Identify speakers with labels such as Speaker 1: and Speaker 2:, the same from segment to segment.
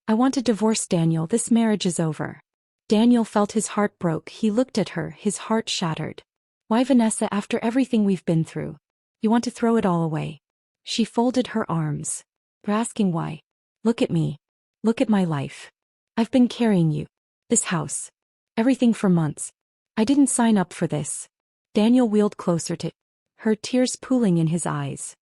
Speaker 1: I want to divorce Daniel, this marriage is over. Daniel felt his heart broke. He looked at her, his heart shattered. Why, Vanessa, after everything we've been through? You want to throw it all away? She folded her arms. You're asking why? Look at me. Look at my life. I've been carrying you. This house. Everything for months. I didn't sign up for this. Daniel wheeled closer to her, tears pooling in his eyes.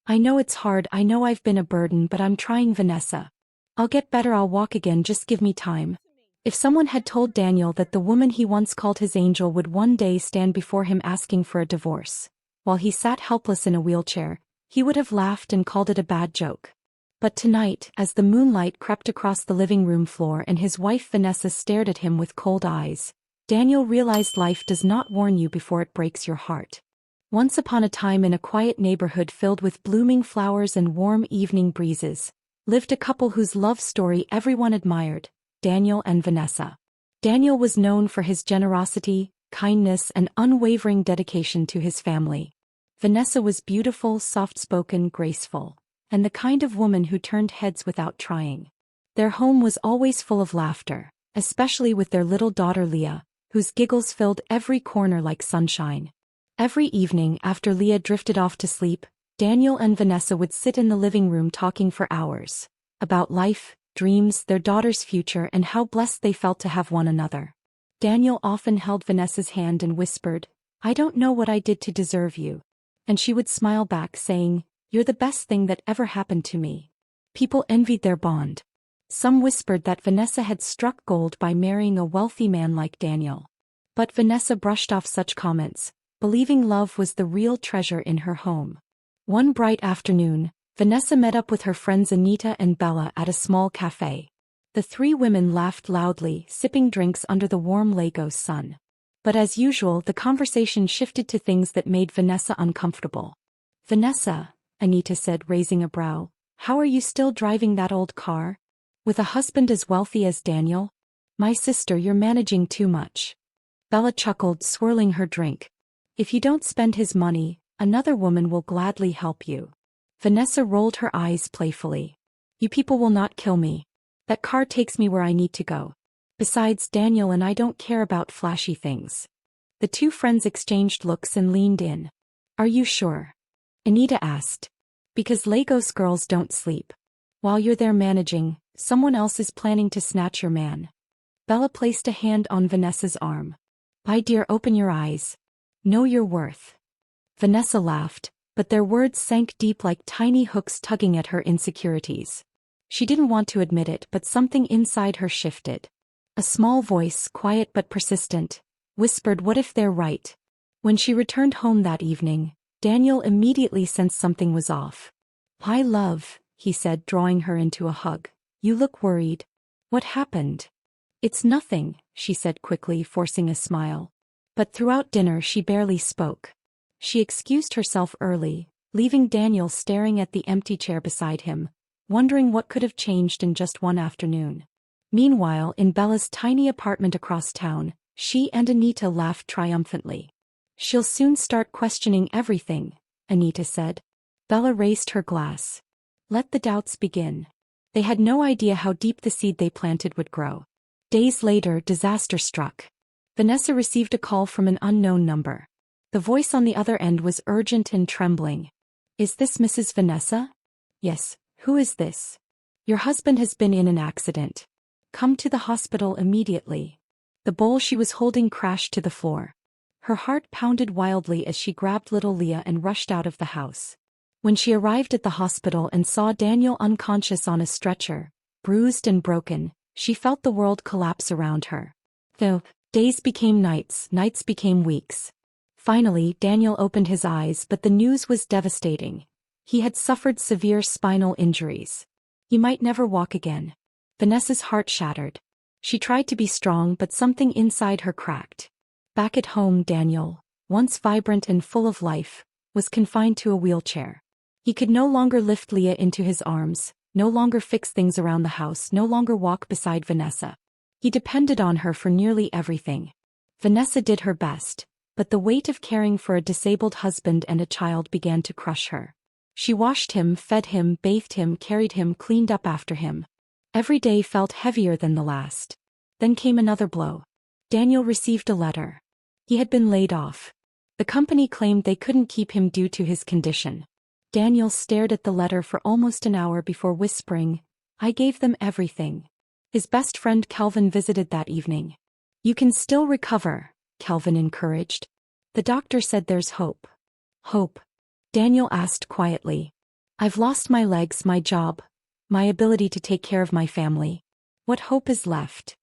Speaker 1: I know it's hard, I know I've been a burden, but I'm trying, Vanessa. I'll get better, I'll walk again, just give me time. If someone had told Daniel that the woman he once called his angel would one day stand before him asking for a divorce, while he sat helpless in a wheelchair, he would have laughed and called it a bad joke. But tonight, as the moonlight crept across the living room floor and his wife Vanessa stared at him with cold eyes, Daniel realized life does not warn you before it breaks your heart. Once upon a time, in a quiet neighborhood filled with blooming flowers and warm evening breezes, lived a couple whose love story everyone admired, Daniel and Vanessa. Daniel was known for his generosity, kindness, and unwavering dedication to his family. Vanessa was beautiful, soft-spoken, graceful, and the kind of woman who turned heads without trying. Their home was always full of laughter, especially with their little daughter Leah, whose giggles filled every corner like sunshine. Every evening after Leah drifted off to sleep, Daniel and Vanessa would sit in the living room talking for hours about life, dreams, their daughter's future, and how blessed they felt to have one another. Daniel often held Vanessa's hand and whispered, "I don't know what I did to deserve you." And she would smile back, saying, "You're the best thing that ever happened to me." People envied their bond. Some whispered that Vanessa had struck gold by marrying a wealthy man like Daniel. But Vanessa brushed off such comments, believing love was the real treasure in her home. One bright afternoon, Vanessa met up with her friends Anita and Bella at a small cafe. The three women laughed loudly, sipping drinks under the warm Lagos sun. But as usual, the conversation shifted to things that made Vanessa uncomfortable. "Vanessa," Anita said, raising a brow, "how are you still driving that old car? With a husband as wealthy as Daniel? My sister, you're managing too much." Bella chuckled, swirling her drink. "If you don't spend his money, another woman will gladly help you." Vanessa rolled her eyes playfully. "You people will not kill me. That car takes me where I need to go. Besides, Daniel and I don't care about flashy things." The two friends exchanged looks and leaned in. "Are you sure?" Anita asked. "Because Lagos girls don't sleep. While you're there managing, someone else is planning to snatch your man." Bella placed a hand on Vanessa's arm. "My dear, open your eyes. Know your worth." Vanessa laughed, but their words sank deep like tiny hooks tugging at her insecurities. She didn't want to admit it, but something inside her shifted. A small voice, quiet but persistent, whispered, "What if they're right?" When she returned home that evening, Daniel immediately sensed something was off. "Hi, love," he said, drawing her into a hug. "You look worried. What happened?" "It's nothing," she said quickly, forcing a smile. But throughout dinner she barely spoke. She excused herself early, leaving Daniel staring at the empty chair beside him, wondering what could have changed in just one afternoon. Meanwhile, in Bella's tiny apartment across town, she and Anita laughed triumphantly. "She'll soon start questioning everything," Anita said. Bella raised her glass. "Let the doubts begin." They had no idea how deep the seed they planted would grow. Days later, disaster struck. Vanessa received a call from an unknown number. The voice on the other end was urgent and trembling. "Is this Mrs. Vanessa?" "Yes, who is this?" "Your husband has been in an accident. Come to the hospital immediately." The bowl she was holding crashed to the floor. Her heart pounded wildly as she grabbed little Leah and rushed out of the house. When she arrived at the hospital and saw Daniel unconscious on a stretcher, bruised and broken, she felt the world collapse around her. The days became nights, nights became weeks. Finally, Daniel opened his eyes, but the news was devastating. He had suffered severe spinal injuries. He might never walk again. Vanessa's heart shattered. She tried to be strong, but something inside her cracked. Back at home, Daniel, once vibrant and full of life, was confined to a wheelchair. He could no longer lift Leah into his arms, no longer fix things around the house, no longer walk beside Vanessa. He depended on her for nearly everything. Vanessa did her best, but the weight of caring for a disabled husband and a child began to crush her. She washed him, fed him, bathed him, carried him, cleaned up after him. Every day felt heavier than the last. Then came another blow. Daniel received a letter. He had been laid off. The company claimed they couldn't keep him due to his condition. Daniel stared at the letter for almost an hour before whispering, "I gave them everything." His best friend Calvin visited that evening. "You can still recover," Calvin encouraged. "The doctor said there's hope." "Hope?" Daniel asked quietly. "I've lost my legs, my job, my ability to take care of my family. What hope is left?"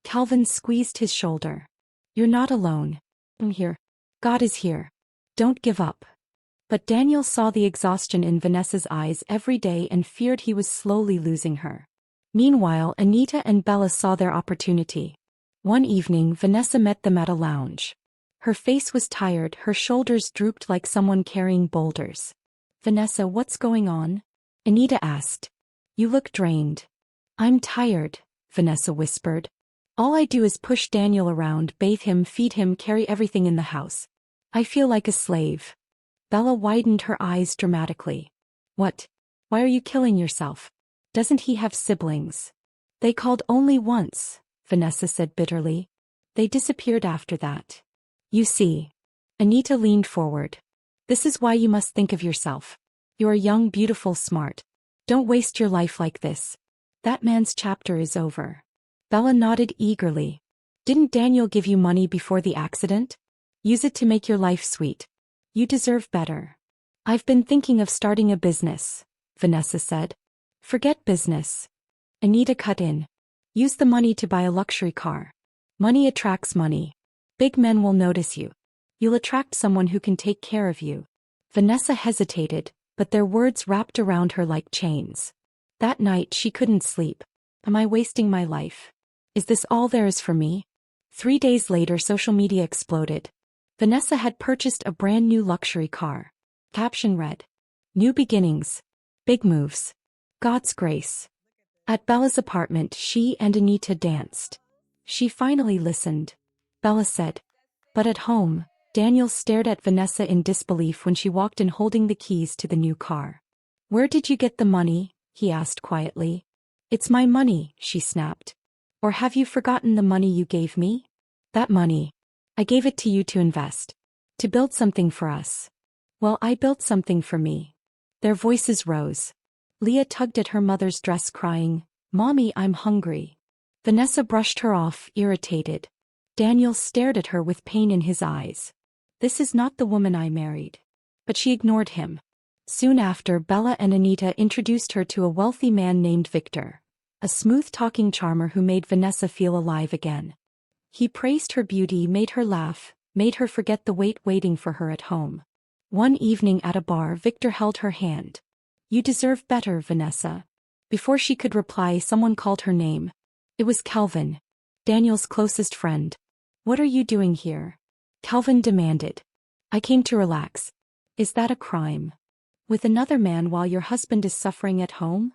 Speaker 1: Calvin squeezed his shoulder. "You're not alone. I'm here. God is here. Don't give up." But Daniel saw the exhaustion in Vanessa's eyes every day and feared he was slowly losing her. Meanwhile, Anita and Bella saw their opportunity. One evening, Vanessa met them at a lounge. Her face was tired, her shoulders drooped like someone carrying boulders. "Vanessa, what's going on?" Anita asked. "You look drained." "I'm tired," Vanessa whispered. "All I do is push Daniel around, bathe him, feed him, carry everything in the house. I feel like a slave." Bella widened her eyes dramatically. "What? Why are you killing yourself? Doesn't he have siblings?" "They called only once," Vanessa said bitterly. "They disappeared after that." "You see." Anita leaned forward. "This is why you must think of yourself. You're young, beautiful, smart. Don't waste your life like this. That man's chapter is over." Bella nodded eagerly. "Didn't Daniel give you money before the accident? Use it to make your life sweet. You deserve better." "I've been thinking of starting a business," Vanessa said. "Forget business." Anita cut in. "Use the money to buy a luxury car. Money attracts money. Big men will notice you. You'll attract someone who can take care of you." Vanessa hesitated, but their words wrapped around her like chains. That night she couldn't sleep. Am I wasting my life? Is this all there is for me? 3 days later, social media exploded. Vanessa had purchased a brand new luxury car. Caption read, "New beginnings. Big moves. God's grace." At Bella's apartment, she and Anita danced. She finally listened. Bella said, "But at home," Daniel stared at Vanessa in disbelief when she walked in holding the keys to the new car. "Where did you get the money?" he asked quietly. "It's my money," she snapped. "Or have you forgotten the money you gave me?" "That money. I gave it to you to invest. To build something for us." "Well, I built something for me." Their voices rose. Leah tugged at her mother's dress, crying, "Mommy, I'm hungry." Vanessa brushed her off, irritated. Daniel stared at her with pain in his eyes. "This is not the woman I married." But she ignored him. Soon after, Bella and Anita introduced her to a wealthy man named Victor, a smooth-talking charmer who made Vanessa feel alive again. He praised her beauty, made her laugh, made her forget the weight waiting for her at home. One evening at a bar, Victor held her hand. "You deserve better, Vanessa." Before she could reply, someone called her name. It was Calvin, Daniel's closest friend. "What are you doing here?" Calvin demanded. "I came to relax." "Is that a crime? With another man while your husband is suffering at home?"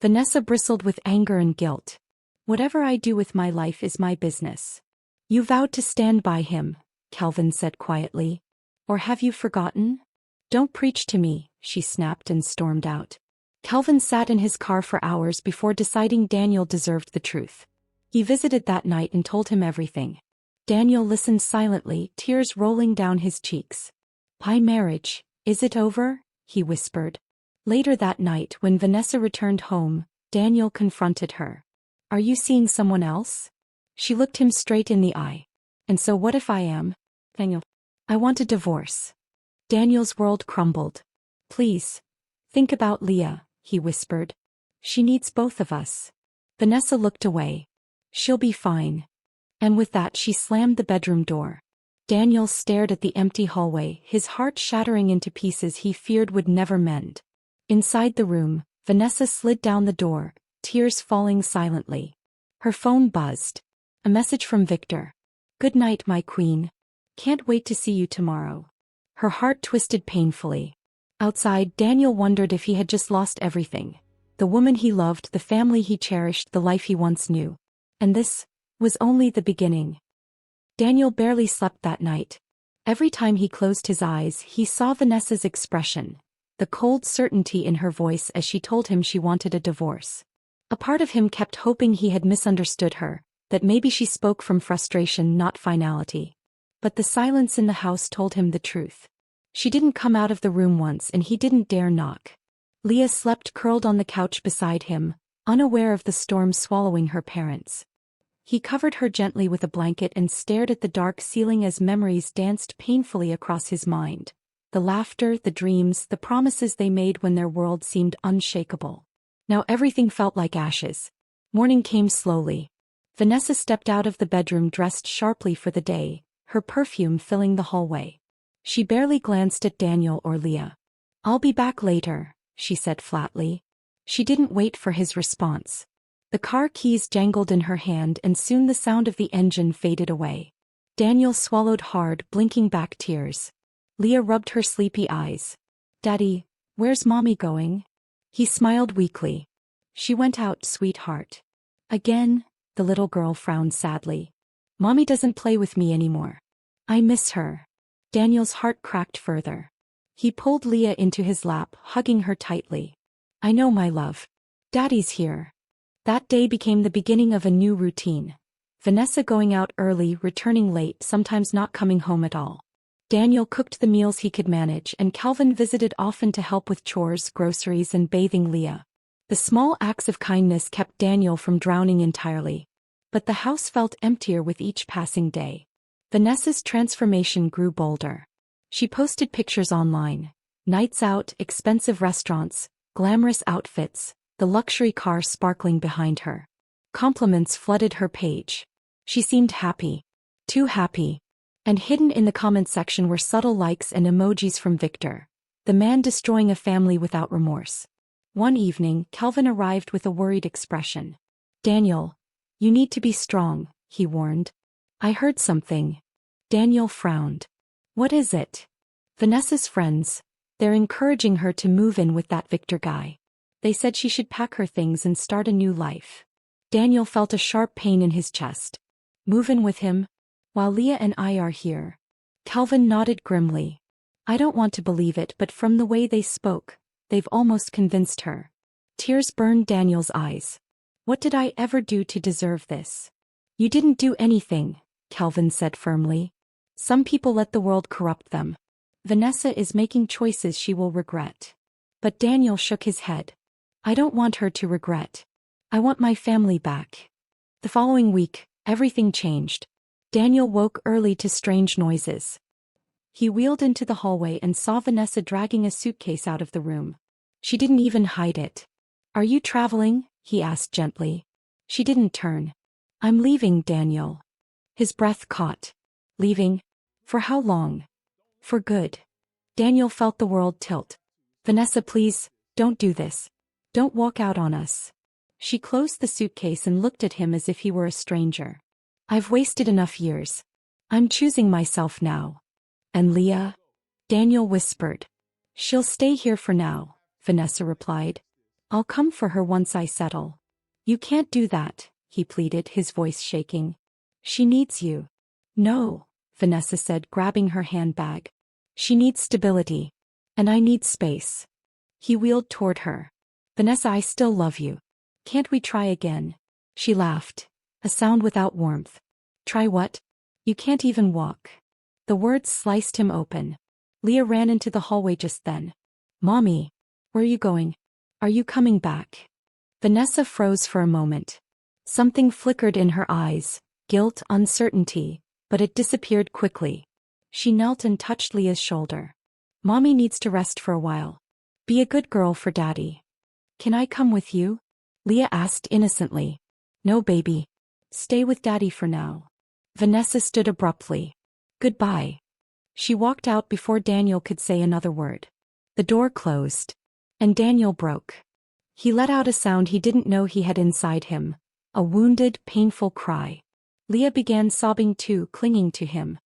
Speaker 1: Vanessa bristled with anger and guilt. "Whatever I do with my life is my business." "You vowed to stand by him," Calvin said quietly. "Or have you forgotten?" "Don't preach to me," she snapped and stormed out. Calvin sat in his car for hours before deciding Daniel deserved the truth. He visited that night and told him everything. Daniel listened silently, tears rolling down his cheeks. "My marriage, is it over?" he whispered. Later that night, when Vanessa returned home, Daniel confronted her. "Are you seeing someone else?" She looked him straight in the eye. "And so what if I am?" "Daniel, I want a divorce." Daniel's world crumbled. "Please, think about Leah," he whispered. "She needs both of us." Vanessa looked away. "She'll be fine." And with that she slammed the bedroom door. Daniel stared at the empty hallway, his heart shattering into pieces he feared would never mend. Inside the room, Vanessa slid down the door, tears falling silently. Her phone buzzed. A message from Victor. "Good night, my queen. Can't wait to see you tomorrow." Her heart twisted painfully. Outside, Daniel wondered if he had just lost everything. The woman he loved, the family he cherished, the life he once knew. And this was only the beginning. Daniel barely slept that night. Every time he closed his eyes, he saw Vanessa's expression, the cold certainty in her voice as she told him she wanted a divorce. A part of him kept hoping he had misunderstood her, that maybe she spoke from frustration, not finality. But the silence in the house told him the truth. She didn't come out of the room once and he didn't dare knock. Leah slept curled on the couch beside him, unaware of the storm swallowing her parents. He covered her gently with a blanket and stared at the dark ceiling as memories danced painfully across his mind. The laughter, the dreams, the promises they made when their world seemed unshakable. Now everything felt like ashes. Morning came slowly. Vanessa stepped out of the bedroom dressed sharply for the day, her perfume filling the hallway. She barely glanced at Daniel or Leah. "I'll be back later," she said flatly. She didn't wait for his response. The car keys jangled in her hand and soon the sound of the engine faded away. Daniel swallowed hard, blinking back tears. Leah rubbed her sleepy eyes. "Daddy, where's Mommy going?" He smiled weakly. "She went out, sweetheart." Again, the little girl frowned sadly. "Mommy doesn't play with me anymore. I miss her." Daniel's heart cracked further. He pulled Leah into his lap, hugging her tightly. "I know, my love. Daddy's here." That day became the beginning of a new routine. Vanessa going out early, returning late, sometimes not coming home at all. Daniel cooked the meals he could manage and Calvin visited often to help with chores, groceries and bathing Leah. The small acts of kindness kept Daniel from drowning entirely. But the house felt emptier with each passing day. Vanessa's transformation grew bolder. She posted pictures online. Nights out, expensive restaurants, glamorous outfits, the luxury car sparkling behind her. Compliments flooded her page. She seemed happy. Too happy. And hidden in the comment section were subtle likes and emojis from Victor, the man destroying a family without remorse. One evening, Calvin arrived with a worried expression. "Daniel, you need to be strong," he warned. "I heard something." Daniel frowned. "What is it?" "Vanessa's friends. They're encouraging her to move in with that Victor guy. They said she should pack her things and start a new life." Daniel felt a sharp pain in his chest. "Move in with him? While Leah and I are here?" Calvin nodded grimly. "I don't want to believe it, but from the way they spoke, they've almost convinced her." Tears burned Daniel's eyes. "What did I ever do to deserve this?" "You didn't do anything," Calvin said firmly. "Some people let the world corrupt them. Vanessa is making choices she will regret." But Daniel shook his head. "I don't want her to regret. I want my family back." The following week, everything changed. Daniel woke early to strange noises. He wheeled into the hallway and saw Vanessa dragging a suitcase out of the room. She didn't even hide it. "Are you traveling?" he asked gently. She didn't turn. "I'm leaving, Daniel." His breath caught. "Leaving? For how long?" "For good." Daniel felt the world tilt. "Vanessa, please, don't do this. Don't walk out on us." She closed the suitcase and looked at him as if he were a stranger. "I've wasted enough years. I'm choosing myself now." "And Leah?" Daniel whispered. "She'll stay here for now," Vanessa replied. "I'll come for her once I settle." "You can't do that," he pleaded, his voice shaking. "She needs you." "No," Vanessa said, grabbing her handbag. "She needs stability. And I need space." He wheeled toward her. "Vanessa, I still love you. Can't we try again?" She laughed. A sound without warmth. "Try what? You can't even walk." The words sliced him open. Leah ran into the hallway just then. "Mommy, where are you going? Are you coming back?" Vanessa froze for a moment. Something flickered in her eyes, guilt, uncertainty, but it disappeared quickly. She knelt and touched Leah's shoulder. "Mommy needs to rest for a while. Be a good girl for Daddy." "Can I come with you?" Leah asked innocently. "No, baby. Stay with Daddy for now." Vanessa stood abruptly. "Goodbye." She walked out before Daniel could say another word. The door closed. And Daniel broke. He let out a sound he didn't know he had inside him. A wounded, painful cry. Leah began sobbing too, clinging to him.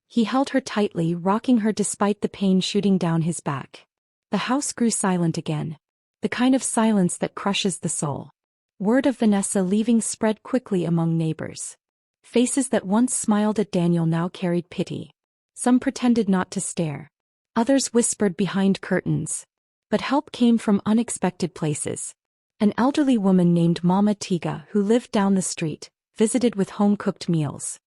Speaker 1: He held her tightly, rocking her despite the pain shooting down his back. The house grew silent again. The kind of silence that crushes the soul. Word of Vanessa leaving spread quickly among neighbors. Faces that once smiled at Daniel now carried pity. Some pretended not to stare. Others whispered behind curtains. But help came from unexpected places. An elderly woman named Mama Tiga, who lived down the street, visited with home-cooked meals.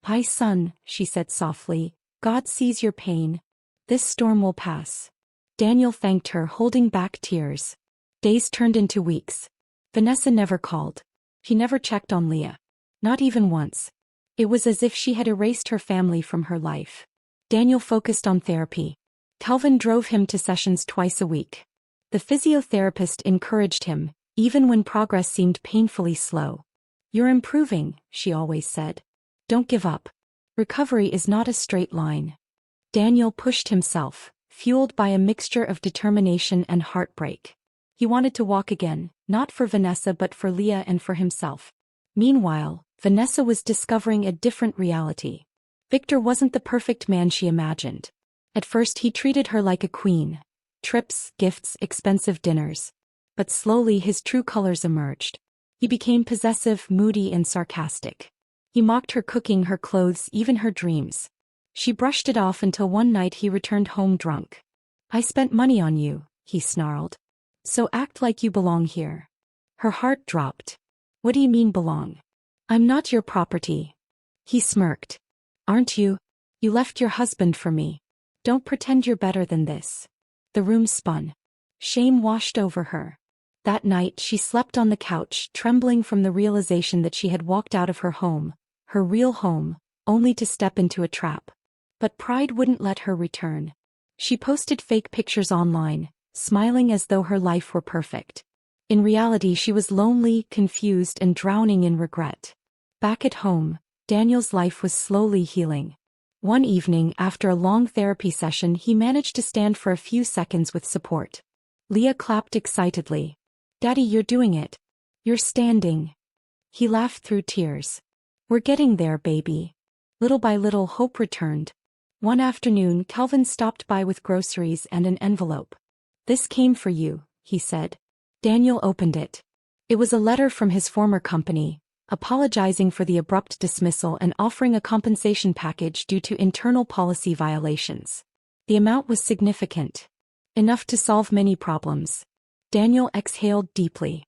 Speaker 1: "Hi son," she said softly, "God sees your pain. This storm will pass." Daniel thanked her, holding back tears. Days turned into weeks. Vanessa never called. She never checked on Leah. Not even once. It was as if she had erased her family from her life. Daniel focused on therapy. Calvin drove him to sessions twice a week. The physiotherapist encouraged him, even when progress seemed painfully slow. "You're improving," she always said. "Don't give up. Recovery is not a straight line." Daniel pushed himself, fueled by a mixture of determination and heartbreak. He wanted to walk again, not for Vanessa but for Leah and for himself. Meanwhile, Vanessa was discovering a different reality. Victor wasn't the perfect man she imagined. At first he treated her like a queen. Trips, gifts, expensive dinners. But slowly his true colors emerged. He became possessive, moody, and sarcastic. He mocked her cooking, her clothes, even her dreams. She brushed it off until one night he returned home drunk. "I spent money on you," he snarled. "So act like you belong here." Her heart dropped. "What do you mean belong? I'm not your property." He smirked. "Aren't you? You left your husband for me. Don't pretend you're better than this." The room spun. Shame washed over her. That night she slept on the couch, trembling from the realization that she had walked out of her home, her real home, only to step into a trap. But pride wouldn't let her return. She posted fake pictures online, smiling as though her life were perfect. In reality she was lonely, confused, and drowning in regret. Back at home, Daniel's life was slowly healing. One evening, after a long therapy session, he managed to stand for a few seconds with support. Leah clapped excitedly. "Daddy, you're doing it. You're standing." He laughed through tears. "We're getting there, baby." Little by little, hope returned. One afternoon, Calvin stopped by with groceries and an envelope. "This came for you," he said. Daniel opened it. It was a letter from his former company, apologizing for the abrupt dismissal and offering a compensation package due to internal policy violations. The amount was significant. Enough to solve many problems. Daniel exhaled deeply.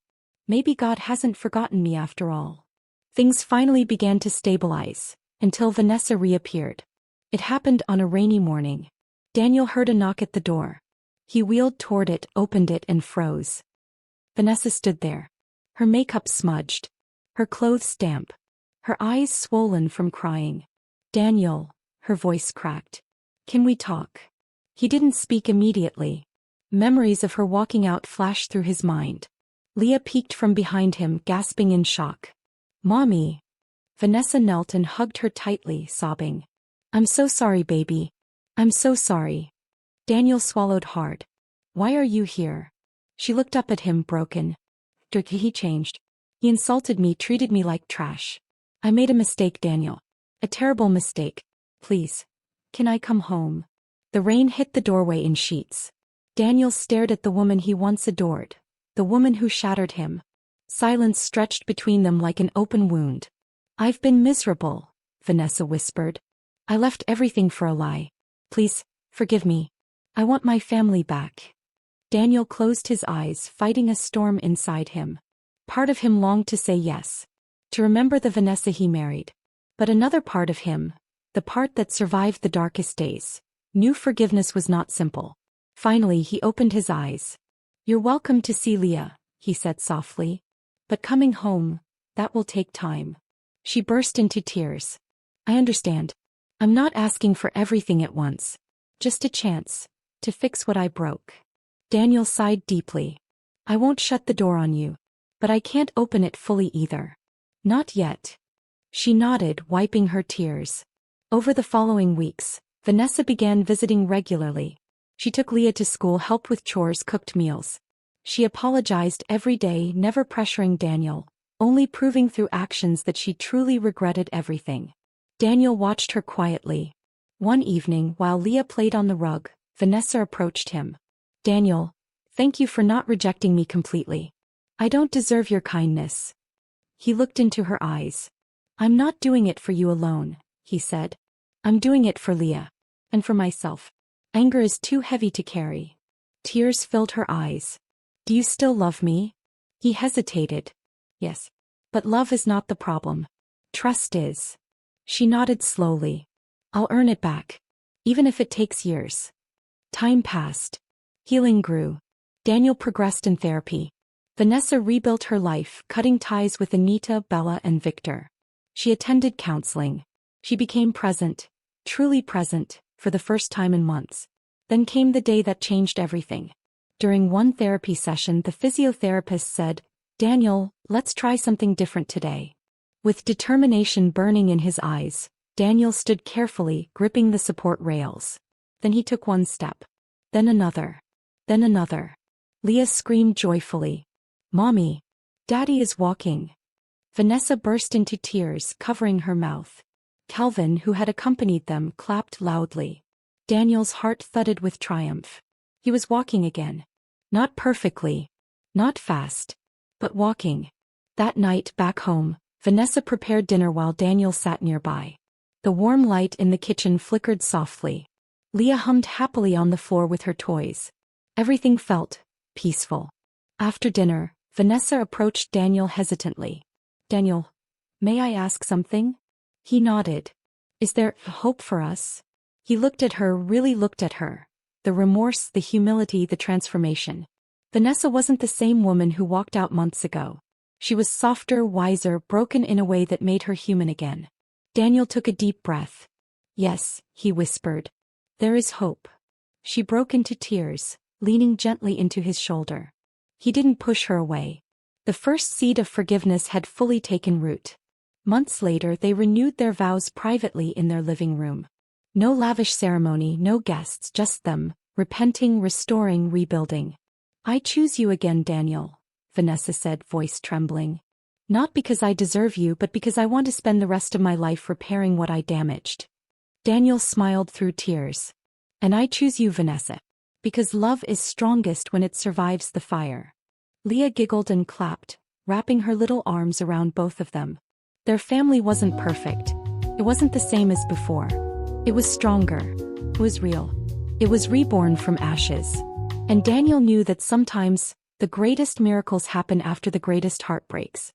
Speaker 1: Maybe God hasn't forgotten me after all. Things finally began to stabilize, until Vanessa reappeared. It happened on a rainy morning. Daniel heard a knock at the door. He wheeled toward it, opened it, and froze. Vanessa stood there. Her makeup smudged. Her clothes damp. Her eyes swollen from crying. "Daniel," her voice cracked. "Can we talk?" He didn't speak immediately. Memories of her walking out flashed through his mind. Leah peeked from behind him, gasping in shock. "Mommy!" Vanessa knelt and hugged her tightly, sobbing. "I'm so sorry, baby. I'm so sorry." Daniel swallowed hard. "Why are you here?" She looked up at him, broken. He changed. He insulted me, treated me like trash. I made a mistake, Daniel. A terrible mistake. Please. Can I come home? The rain hit the doorway in sheets. Daniel stared at the woman he once adored. The woman who shattered him. Silence stretched between them like an open wound. "I've been miserable," Vanessa whispered. "I left everything for a lie. Please, forgive me. I want my family back." Daniel closed his eyes, fighting a storm inside him. Part of him longed to say yes. To remember the Vanessa he married. But another part of him, the part that survived the darkest days, knew forgiveness was not simple. Finally he opened his eyes. "You're welcome to see Leah," he said softly. "But coming home, that will take time." She burst into tears. "I understand. I'm not asking for everything at once. Just a chance to fix what I broke." Daniel sighed deeply. "I won't shut the door on you. But I can't open it fully either. Not yet." She nodded, wiping her tears. Over the following weeks, Vanessa began visiting regularly. She took Leah to school, helped with chores, cooked meals. She apologized every day, never pressuring Daniel, only proving through actions that she truly regretted everything. Daniel watched her quietly. One evening, while Leah played on the rug, Vanessa approached him. "Daniel, thank you for not rejecting me completely. I don't deserve your kindness." He looked into her eyes. "I'm not doing it for you alone," he said. "I'm doing it for Leah. And for myself. Anger is too heavy to carry." Tears filled her eyes. "Do you still love me?" He hesitated. Yes. But love is not the problem. Trust is. She nodded slowly. I'll earn it back. Even if it takes years. Time passed. Healing grew. Daniel progressed in therapy. Vanessa rebuilt her life, cutting ties with Anita, Bella, and Victor. She attended counseling. She became present, truly present, for the first time in months. Then came the day that changed everything. During one therapy session, the physiotherapist said, "Daniel, let's try something different today." With determination burning in his eyes, Daniel stood carefully, gripping the support rails. Then he took one step. Then another. Then another. Leah screamed joyfully. "Mommy! Daddy is walking!" Vanessa burst into tears, covering her mouth. Calvin, who had accompanied them, clapped loudly. Daniel's heart thudded with triumph. He was walking again. Not perfectly. Not fast. But walking. That night, back home, Vanessa prepared dinner while Daniel sat nearby. The warm light in the kitchen flickered softly. Leah hummed happily on the floor with her toys. Everything felt peaceful. After dinner, Vanessa approached Daniel hesitantly. "Daniel, may I ask something?" He nodded. "Is there hope for us?" He looked at her, really looked at her. The remorse, the humility, the transformation. Vanessa wasn't the same woman who walked out months ago. She was softer, wiser, broken in a way that made her human again. Daniel took a deep breath. "Yes," he whispered. "There is hope." She broke into tears, leaning gently into his shoulder. He didn't push her away. The first seed of forgiveness had fully taken root. Months later, they renewed their vows privately in their living room. No lavish ceremony, no guests, just them, repenting, restoring, rebuilding. "I choose you again, Daniel," Vanessa said, voice trembling. "Not because I deserve you, but because I want to spend the rest of my life repairing what I damaged." Daniel smiled through tears. "And I choose you, Vanessa. Because love is strongest when it survives the fire." Leah giggled and clapped, wrapping her little arms around both of them. Their family wasn't perfect. It wasn't the same as before. It was stronger. It was real. It was reborn from ashes. And Daniel knew that sometimes, the greatest miracles happen after the greatest heartbreaks.